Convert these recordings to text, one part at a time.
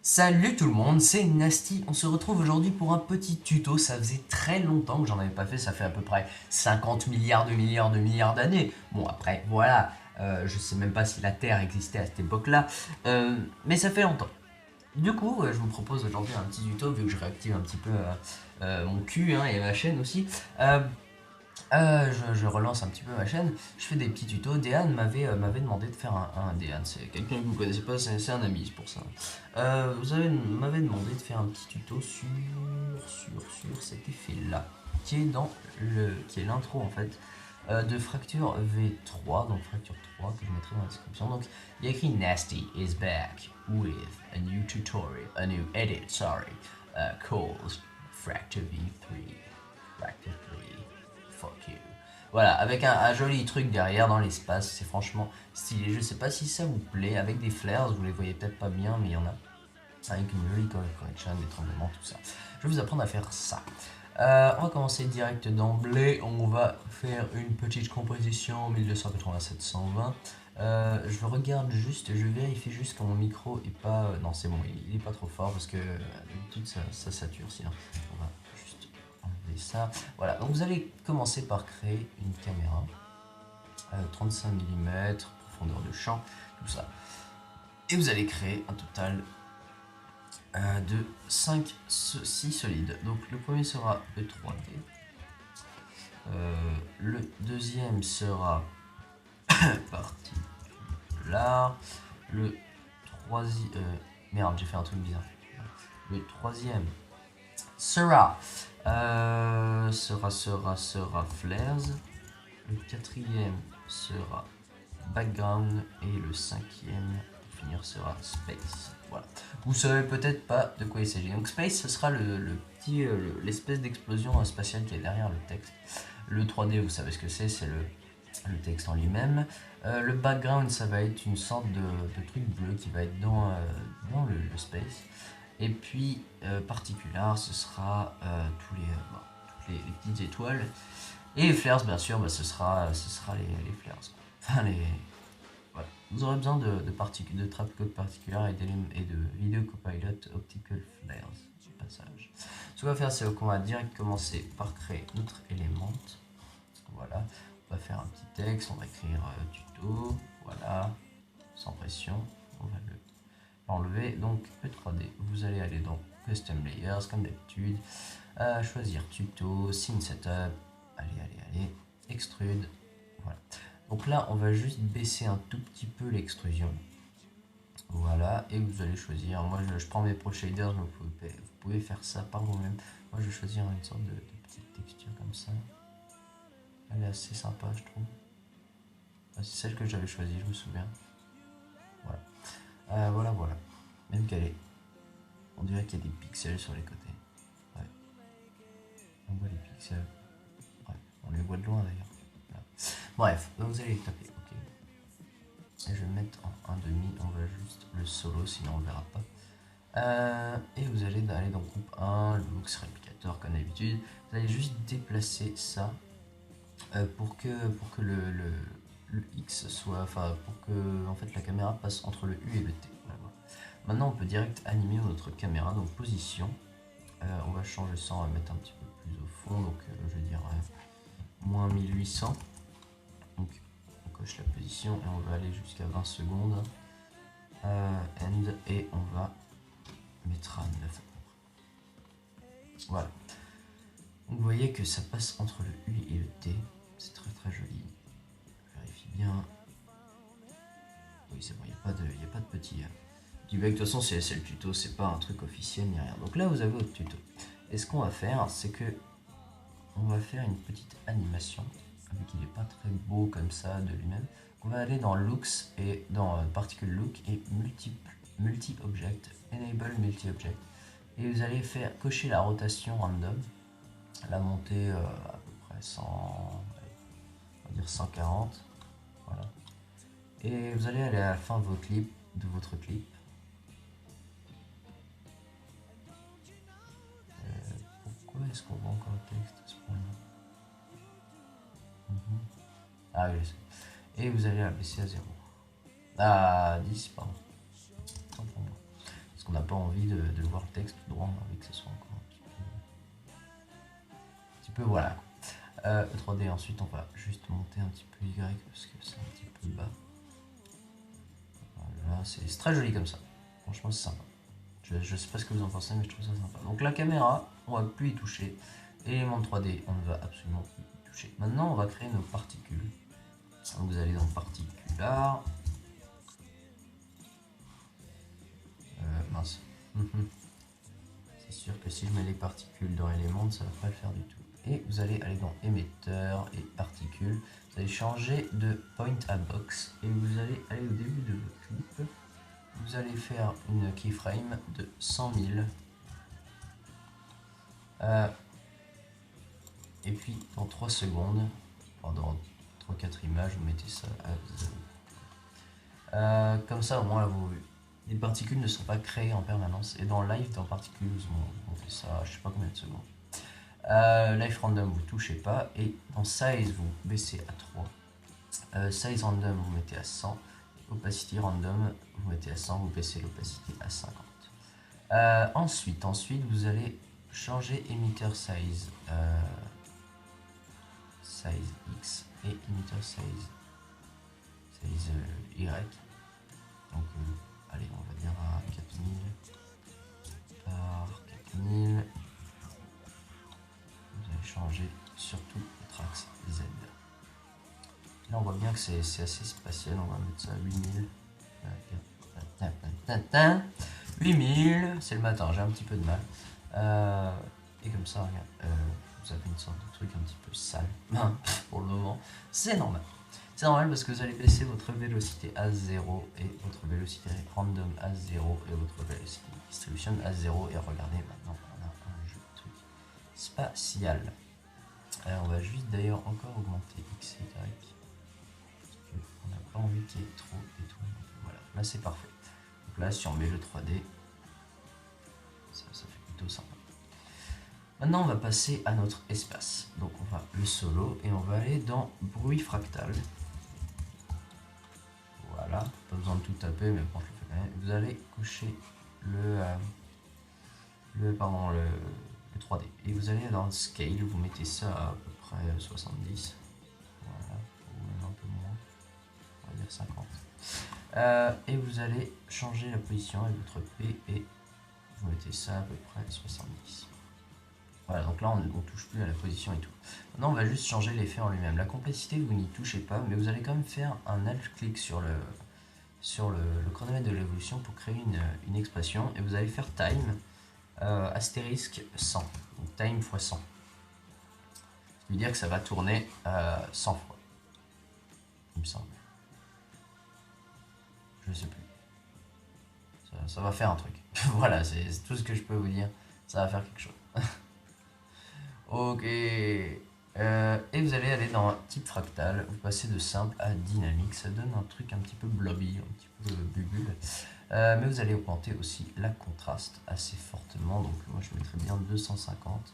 Salut tout le monde, c'est Nasty. On se retrouve aujourd'hui pour un petit tuto. Ça faisait très longtemps que j'en avais pas fait, ça fait à peu près 50 milliards d'années. Bon, après, voilà, je sais même pas si la Terre existait à cette époque-là, mais ça fait longtemps. Du coup, je vous propose aujourd'hui un petit tuto, vu que je réactive un petit peu mon cul hein, et ma chaîne aussi. Euh, je relance un petit peu ma chaîne, je fais des petits tutos. Dehan m'avait demandé de faire un Dehan, c'est quelqu'un que vous ne connaissez pas, c'est un ami, c'est pour ça. M'avait demandé de faire un petit tuto sur cet effet-là, qui est l'intro en fait, de Fracture V3, donc Fracture 3, que je mettrai dans la description. Donc il y a écrit Nasty is back with a new tutorial, a new edit, sorry, called Fracture V3. Fracture 3. Fuck you. Voilà, avec un joli truc derrière dans l'espace, c'est franchement stylé. Je sais pas si ça vous plaît, avec des flares, vous les voyez peut-être pas bien, mais il y en a. Avec une jolie color correction, des tremblements, tout ça. Je vais vous apprendre à faire ça. On va commencer direct d'emblée. On va faire une petite composition 1287-120. Je regarde juste, je vérifie juste que mon micro est pas. Non, c'est bon, il est pas trop fort parce que d'habitude ça sature. Sinon, on va juste enlever ça. Voilà, donc vous allez commencer par créer une caméra 35 mm, profondeur de champ, tout ça. Et vous allez créer un total de 5, 6 solides. Donc le premier sera le 3D. Le deuxième sera particular. Le troisième... merde, j'ai fait un truc bizarre. Le troisième sera... sera flares. Le quatrième sera background. Et le cinquième, pour finir, sera space. Voilà. Vous savez peut-être pas de quoi il s'agit. Donc space, ce sera l'espèce d'explosion spatiale qui est derrière le texte. Le 3D, vous savez ce que c'est le texte en lui-même. Le background, ça va être une sorte de truc bleu qui va être dans le space. Et puis particular, ce sera toutes les petites étoiles. Et les flares, bien sûr, ce sera les flares. Enfin, voilà. Vous aurez besoin de Trapcode Particular et de Video Copilot Optical Flares. Passage. Ce qu'on va faire, c'est qu'on va direct commencer par créer notre élément. Voilà. On va faire un petit texte, on va écrire tuto. Voilà. Sans pression. On va l'enlever. Donc, le 3D, vous allez aller dans Custom Layers, comme d'habitude. Choisir tuto, Scene Setup. Allez. Extrude. Voilà. Donc là, on va juste baisser un tout petit peu l'extrusion. Voilà, et vous allez choisir. Moi, je prends mes Pro Shaders, mais vous pouvez faire ça par vous-même. Moi, je vais choisir une sorte de petite texture comme ça. Elle est assez sympa, je trouve. C'est celle que j'avais choisie, je me souviens. Voilà. Voilà. Même qu'elle est. On dirait qu'il y a des pixels sur les côtés. Ouais. On voit les pixels. Ouais. On les voit de loin d'ailleurs. Voilà. Bref, donc vous allez taper OK. Et je vais mettre en 1,5, on va juste le solo, sinon on ne le verra pas. Et vous allez aller dans groupe 1, Looks Replicator comme d'habitude. Vous allez juste déplacer ça pour que le X soit, enfin pour que en fait la caméra passe entre le U et le T. Voilà. Maintenant on peut direct animer notre caméra, donc position. On va changer ça, on va mettre un petit peu plus au fond, donc je vais dire moins 1800. Donc on coche la position et on va aller jusqu'à 20 secondes. End, et on va mettre à 9. Voilà. Donc vous voyez que ça passe entre le U et le T. C'est très joli. Vérifie bien. Oui, c'est bon, il n'y a pas de petit. Du bug, de toute façon, c'est le tuto, c'est pas un truc officiel ni rien. Donc là, vous avez votre tuto. Et ce qu'on va faire, c'est que on va faire une petite animation, vu qu'il n'est pas très beau comme ça de lui-même. On va aller dans Looks et dans Particle Look et Multi-Object, Enable Multi-Object. Et vous allez faire cocher la rotation random, la monter à peu près 100, on va dire 140. Voilà. Et vous allez aller à la fin de votre clip. Pourquoi est-ce qu'on voit encore le texte à ce point-là? Ah oui, et vous allez la baisser à 0. À 10, pardon. Tant pour moi. Ce qu'on n'a pas envie de voir le texte tout droit, on a envie que ce soit encore un petit peu voilà. 3D, ensuite on va juste monter un petit peu Y parce que c'est un petit peu bas. Voilà, c'est très joli comme ça. Franchement, c'est sympa. Je sais pas ce que vous en pensez, mais je trouve ça sympa. Donc la caméra, on va plus y toucher. Élément de 3D, on ne va absolument plus y toucher. Maintenant, on va créer nos particules. Donc vous allez dans Particular. Mince. C'est sûr que si je mets les particules dans Element, ça va pas le faire du tout. Et vous allez aller dans Émetteur et Particules. Vous allez changer de Point à Box. Et vous allez aller au début de votre clip. Vous allez faire une keyframe de 100 000. Et puis dans 3 secondes, pendant 3-4 images, vous mettez ça à 0. Comme ça, au moins, là, les particules ne sont pas créées en permanence. Et dans Live, dans Particules, on fait ça, je sais pas combien de secondes. Live Random, vous touchez pas. Et dans Size, vous baissez à 3. Size Random, vous mettez à 100. Opacity Random, vous mettez à 100, vous baissez l'opacité à 50. Ensuite, vous allez changer Emitter Size. Size X et Emitter Size Y. Donc, allez, on va dire à 4000 par 4000. Vous allez changer surtout le Trax Z. Là, on voit bien que c'est assez spatial. On va mettre ça à 8000. 8000, c'est le matin, j'ai un petit peu de mal. Et comme ça, regarde, vous avez une sorte de truc un petit peu sale pour le moment. C'est normal. C'est normal parce que vous allez baisser votre vélocité à 0 et votre vélocité random à 0 et votre vélocité distribution à 0. Et regardez, maintenant, on a un jeu de truc spatial. On va juste d'ailleurs encore augmenter X et Y. Parce qu'on n'a pas envie qu'il y ait trop et tout. Donc voilà, là c'est parfait. Donc là, si on met le 3D, ça fait plutôt sympa. Maintenant, on va passer à notre espace. Donc, on va le solo et on va aller dans bruit fractal. Voilà, pas besoin de tout taper, mais bon, je le fais quand même. Vous allez cocher le 3D. Et vous allez dans le scale, vous mettez ça à peu près 70. Voilà, ou même un peu moins. On va dire 50. Et vous allez changer la position avec votre P et vous mettez ça à peu près 70. Voilà, donc là on ne touche plus à la position et tout. Maintenant on va juste changer l'effet en lui-même. La complexité, vous n'y touchez pas, mais vous allez quand même faire un alt-clic sur le chronomètre de l'évolution pour créer une expression. Et vous allez faire time astérisque 100. Donc time x 100. Ce qui veut dire que ça va tourner 100 fois. Il me semble. Je sais plus. Ça va faire un truc. Voilà, c'est tout ce que je peux vous dire. Ça va faire quelque chose. Ok. Et vous allez aller dans type fractal. Vous passez de simple à dynamique. Ça donne un truc un petit peu blobby, un petit peu bubule. Mais vous allez augmenter aussi la contraste assez fortement. Donc moi je mettrais bien 250.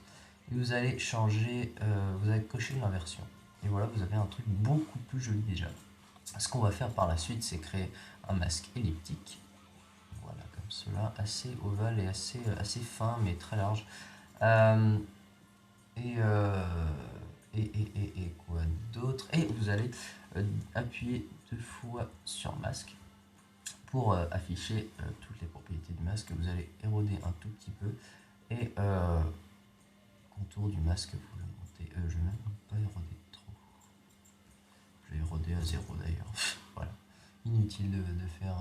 Et vous allez changer, vous allez cocher l'inversion. Et voilà, vous avez un truc beaucoup plus joli déjà. Ce qu'on va faire par la suite, c'est créer un masque elliptique. Voilà, comme cela, assez ovale et assez fin, mais très large. Et quoi d'autre? Et vous allez appuyer 2 fois sur masque pour afficher toutes les propriétés du masque. Vous allez éroder un tout petit peu et contour du masque, vous le montez. Je vais même pas éroder trop. Je vais éroder à 0 d'ailleurs. Voilà. Inutile de faire.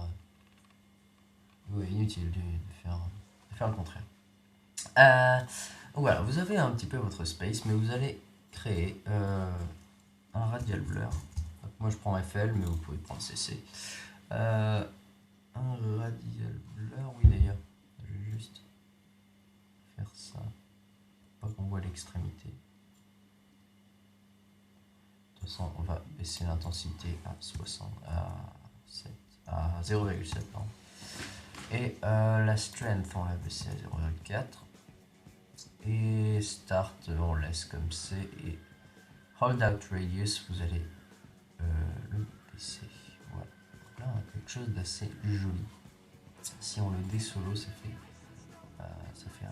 Ouais, inutile de faire le contraire. Donc voilà, vous avez un petit peu votre space, mais vous allez créer un radial blur. Donc moi je prends FL, mais vous pouvez prendre CC. Un radial blur, oui d'ailleurs, je vais juste faire ça, pour pas qu'on voit l'extrémité. De toute façon, on va baisser l'intensité à 0,7. Et la strength, on l'a baissé à 0,4. Et start, on laisse comme c'est. Et hold out radius, vous allez le baisser. Voilà. Donc là, on a quelque chose d'assez joli. Si on le désolo, ça fait rien.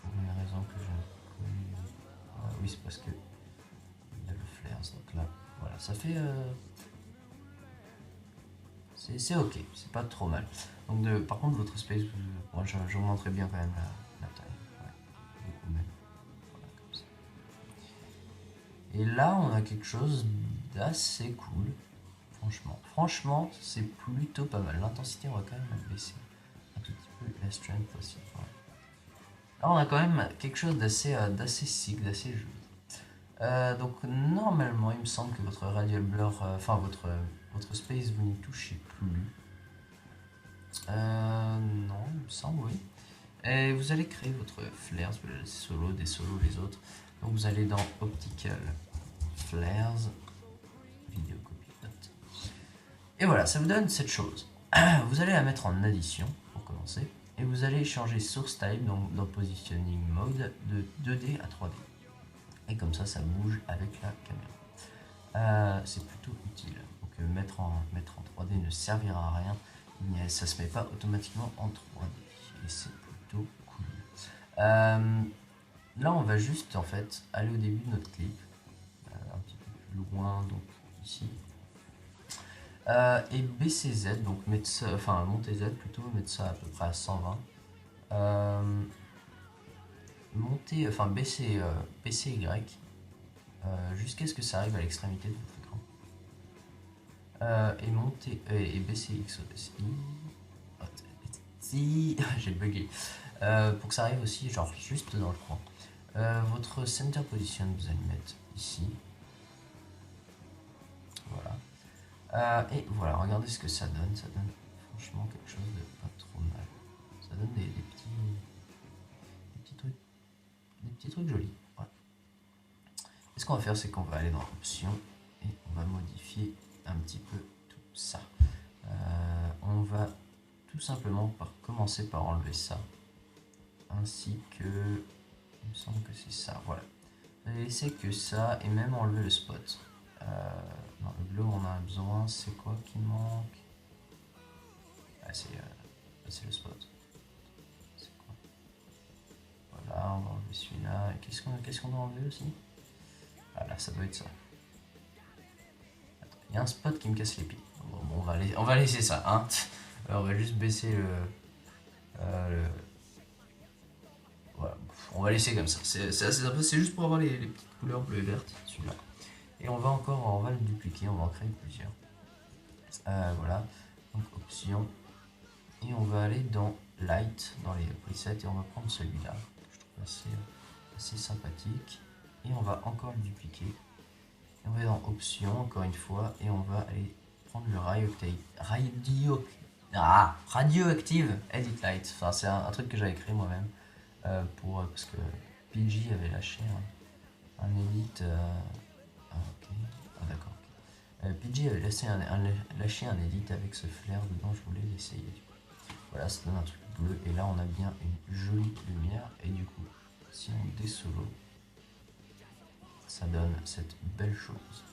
Pour une raison que je ne connais. Oui, c'est parce que il y a le flares. Donc là, voilà, ça fait. C'est ok, c'est pas trop mal. Donc par contre, votre space, moi je vous montrerai bien quand même la taille. Ouais, beaucoup même. Voilà, comme ça. Et là, on a quelque chose d'assez cool. Franchement, c'est plutôt pas mal. L'intensité, on va quand même la baisser un tout petit peu. La strength aussi. Ouais. Là, on a quand même quelque chose d'assez sick, d'assez joli. Donc, normalement, il me semble que votre radial blur, enfin, votre space, vous n'y touchez plus. Non, il me semble, oui. Et vous allez créer votre flares, vous allez solo, des solos, les autres. Donc, vous allez dans Optical Flares, Video Copy Note. Et voilà, ça vous donne cette chose. Vous allez la mettre en addition pour commencer. Et vous allez changer Source Type donc dans Positioning Mode de 2D à 3D. Et comme ça bouge avec la caméra. C'est plutôt utile. Donc mettre en 3D ne servira à rien. Ça se met pas automatiquement en 3D. Et c'est plutôt cool. Là, on va juste en fait aller au début de notre clip. Un petit peu plus loin, donc ici. Et baisser Z, donc mettre ça, enfin monter Z plutôt, mettre ça à peu près à 120. Monter, enfin baisser Y jusqu'à ce que ça arrive à l'extrémité de votre écran. Et monter et baisser X aussi. Si j'ai bugué. Pour que ça arrive aussi genre juste dans le coin. Votre center position, vous allez mettre ici. Voilà. Et voilà, regardez ce que ça donne. Ça donne franchement quelque chose de pas trop mal. Ça donne des petits trucs jolis. Ouais. Et ce qu'on va faire, c'est qu'on va aller dans Options et on va modifier un petit peu tout ça. On va tout simplement commencer par enlever ça. Ainsi que... Il me semble que c'est ça, voilà. Vous allez laisser que ça et même enlever le spot. Non, le bleu, on a besoin. C'est quoi qui manque? C'est le spot. C'est quoi? Voilà, on va enlever celui-là. Et qu'est-ce qu'on doit enlever aussi? Voilà, ça doit être ça. Attends, il y a un spot qui me casse les pieds. Bon, on va laisser ça. Hein. On va juste baisser voilà. On va laisser comme ça. C'est juste pour avoir les petites couleurs bleues et vertes. Celui-là. Et on va le dupliquer. On va en créer plusieurs. Voilà. Donc option. Et on va aller dans Light, dans les presets. Et on va prendre celui-là. Que je trouve assez sympathique. Et on va encore le dupliquer. Et on va dans Options, encore une fois. Et on va aller prendre le Radioactive Edit Light. Enfin, c'est un truc que j'avais créé moi-même. Parce que PG avait lâché un edit. Ok. Ah, d'accord. PG avait lâché un edit avec ce flair dedans. Je voulais l'essayer. Voilà, ça donne un truc bleu. Et là, on a bien une jolie lumière. Et du coup, si on désolo, ça donne cette belle chose.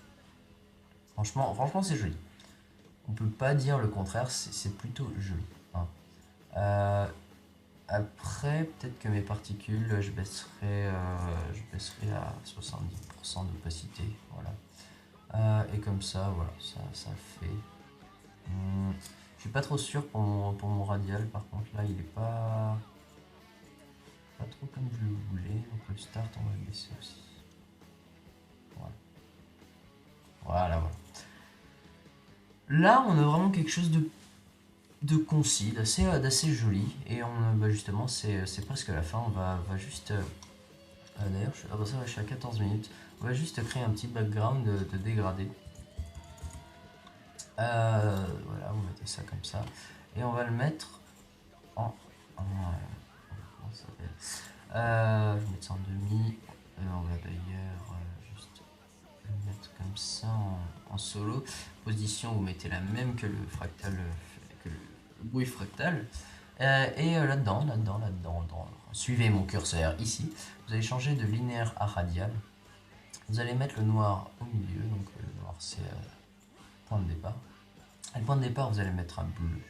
Franchement, c'est joli. On peut pas dire le contraire. C'est plutôt joli. Hein. Après, peut-être que mes particules, je baisserai à 70% d'opacité. Voilà. Et comme ça, voilà, ça fait. Je suis pas trop sûr pour mon radial. Par contre, là, il est pas trop comme je le voulais. Donc le start, on va le baisser aussi. Voilà. Là, on a vraiment quelque chose de concis, d'assez joli. Et justement, c'est presque la fin. On va juste... D'ailleurs, je suis à 14 minutes. On va juste créer un petit background de dégradé. Voilà, on va mettre ça comme ça. Et on va le mettre comment ça s'appelle je vais mettre ça en demi. On va d'ailleurs juste le mettre comme ça en solo. Position, vous mettez la même que le fractal, que le bruit fractal. Et là-dedans, suivez mon curseur ici. Vous allez changer de linéaire à radial. Vous allez mettre le noir au milieu. Donc le noir, c'est point de départ. Et le point de départ, vous allez mettre un bleu.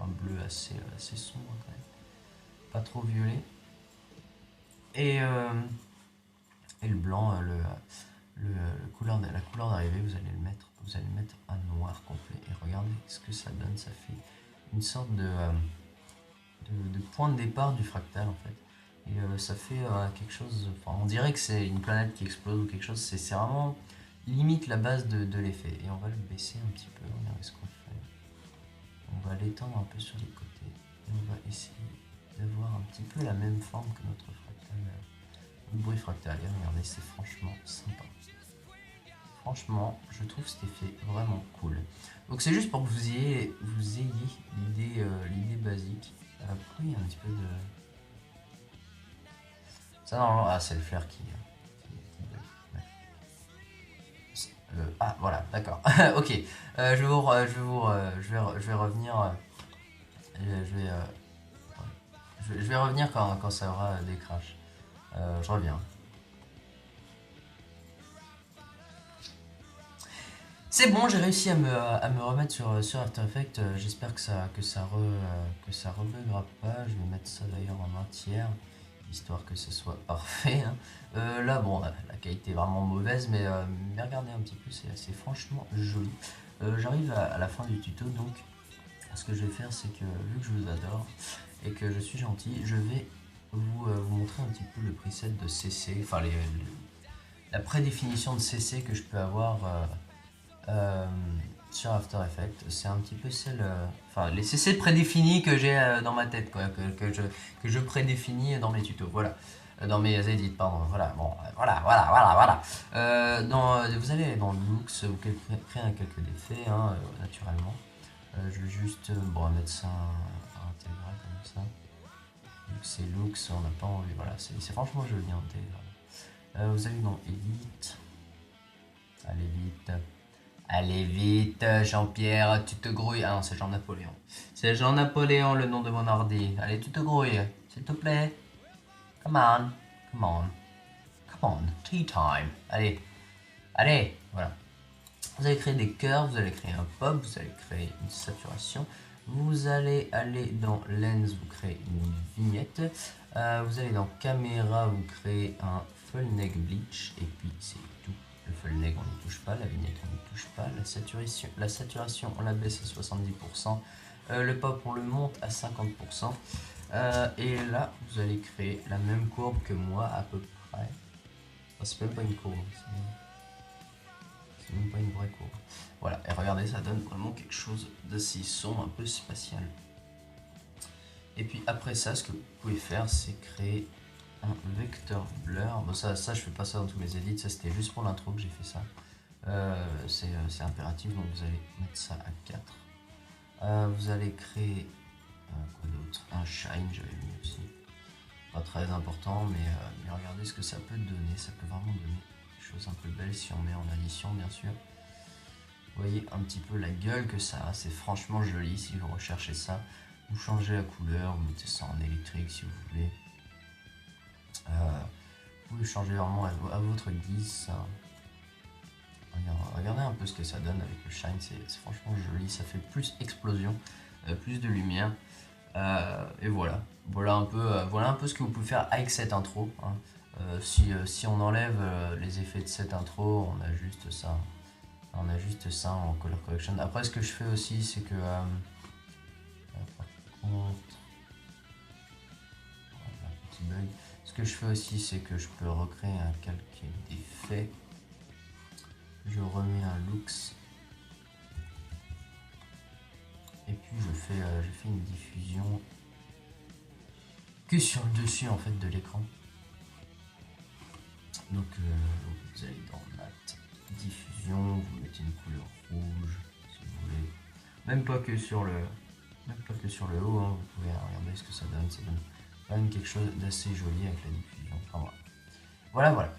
un bleu assez sombre quand même, pas trop violet. Et le blanc, la couleur d'arrivée, vous allez le mettre à noir complet. Et regardez ce que ça donne, ça fait une sorte de point de départ du fractal en fait. Et ça fait quelque chose, enfin on dirait que c'est une planète qui explose ou quelque chose, c'est vraiment limite la base de l'effet. Et on va le baisser un petit peu, regardez ce qu'on fait. On va l'étendre un peu sur les côtés. Et on va essayer d'avoir un petit peu la même forme que notre fractal. Le bruit fractal, et regardez, c'est franchement sympa. Franchement, je trouve cet effet vraiment cool. Donc c'est juste pour que vous ayez l'idée basique. Pourquoi il y a un petit peu de... Ça normalement... Ah, c'est le flair qui ouais. Ah, voilà, d'accord. Ok, je vais revenir... je vais revenir quand ça aura des crashs. Je reviens. C'est bon, j'ai réussi à me remettre sur After Effects. J'espère que ça rebuggera pas. Je vais mettre ça d'ailleurs en un tiers, histoire que ce soit parfait. Hein. Là, bon, la qualité est vraiment mauvaise, mais regardez un petit peu, c'est franchement joli. J'arrive à la fin du tuto, donc ce que je vais faire, c'est que vu que je vous adore et que je suis gentil, je vais vous montrer un petit peu le preset de CC, enfin la prédéfinition de CC que je peux avoir sur After Effects. C'est un petit peu celle, enfin les CC prédéfinis que j'ai dans ma tête, quoi, que je prédéfinis dans mes tutos, voilà. Dans mes edits, pardon, voilà, bon, voilà. Vous allez dans Looks, vous créez quelques effets, hein, naturellement. Je vais juste mettre ça intégral comme ça. Vu que c'est Looks, on n'a pas envie, voilà, c'est franchement joli intégral. Vous allez dans Edit, allez vite. Allez vite, Jean-Pierre, tu te grouilles. Ah non, c'est Jean-Napoléon. C'est Jean-Napoléon, le nom de mon ordi. Allez, tu te grouilles, s'il te plaît. Come on, come on, come on, tea time. Allez, voilà. Vous allez créer des curves, vous allez créer un pop, vous allez créer une saturation. Vous allez aller dans Lens, vous créez une vignette. Vous allez dans Caméra, vous créez un full neck bleach. Et puis c'est tout. Le full neck, on n'y touche pas. La vignette, on n'y touche pas. La saturation, on la baisse à 70%. Le pop, on le monte à 50%. Et là, vous allez créer la même courbe que moi, à peu près. Oh, c'est même pas une courbe. C'est même pas une vraie courbe. Voilà, et regardez, ça donne vraiment quelque chose d'assez sombre, un peu spatial. Et puis après ça, ce que vous pouvez faire, c'est créer un vecteur blur. Bon, ça je fais pas ça dans tous mes edits, ça c'était juste pour l'intro que j'ai fait ça. C'est impératif, donc vous allez mettre ça à 4. Vous allez créer quoi d'autre, un shine, j'avais mis aussi. Pas très important, mais regardez ce que ça peut donner. Ça peut vraiment donner des choses un peu belles si on met en addition, bien sûr. Vous voyez un petit peu la gueule que ça a, c'est franchement joli. Si vous recherchez ça, vous changez la couleur, vous mettez ça en électrique si vous voulez. Vous pouvez changer vraiment à votre guise ça. Regardez un peu ce que ça donne avec le shine, c'est franchement joli, ça fait plus explosion, plus de lumière. Et voilà un peu ce que vous pouvez faire avec cette intro. Hein. Si on enlève les effets de cette intro, on a juste ça. On a juste ça en color correction. Après, ce que je fais aussi, c'est que par contre, petit bug. Ce que je fais aussi, c'est que je peux recréer un calque d'effet. Je remets un looks. Et puis je fais une diffusion que sur le dessus en fait de l'écran. Donc vous allez dans Mat, diffusion, vous mettez une couleur rouge si vous voulez. Même pas que sur le haut, hein, vous pouvez regarder ce que ça donne quand même quelque chose d'assez joli avec la diffusion. Enfin, voilà.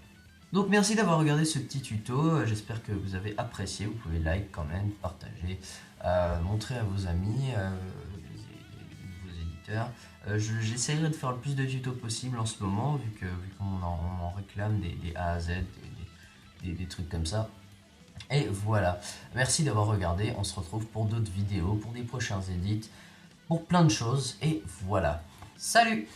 Donc merci d'avoir regardé ce petit tuto, j'espère que vous avez apprécié, vous pouvez like, comment, partager, montrer à vos amis, vos éditeurs. J'essaierai de faire le plus de tutos possible en ce moment, vu qu'on en réclame des A à Z, des trucs comme ça. Et voilà, merci d'avoir regardé, on se retrouve pour d'autres vidéos, pour des prochains edits. pour plein de choses, et voilà. Salut!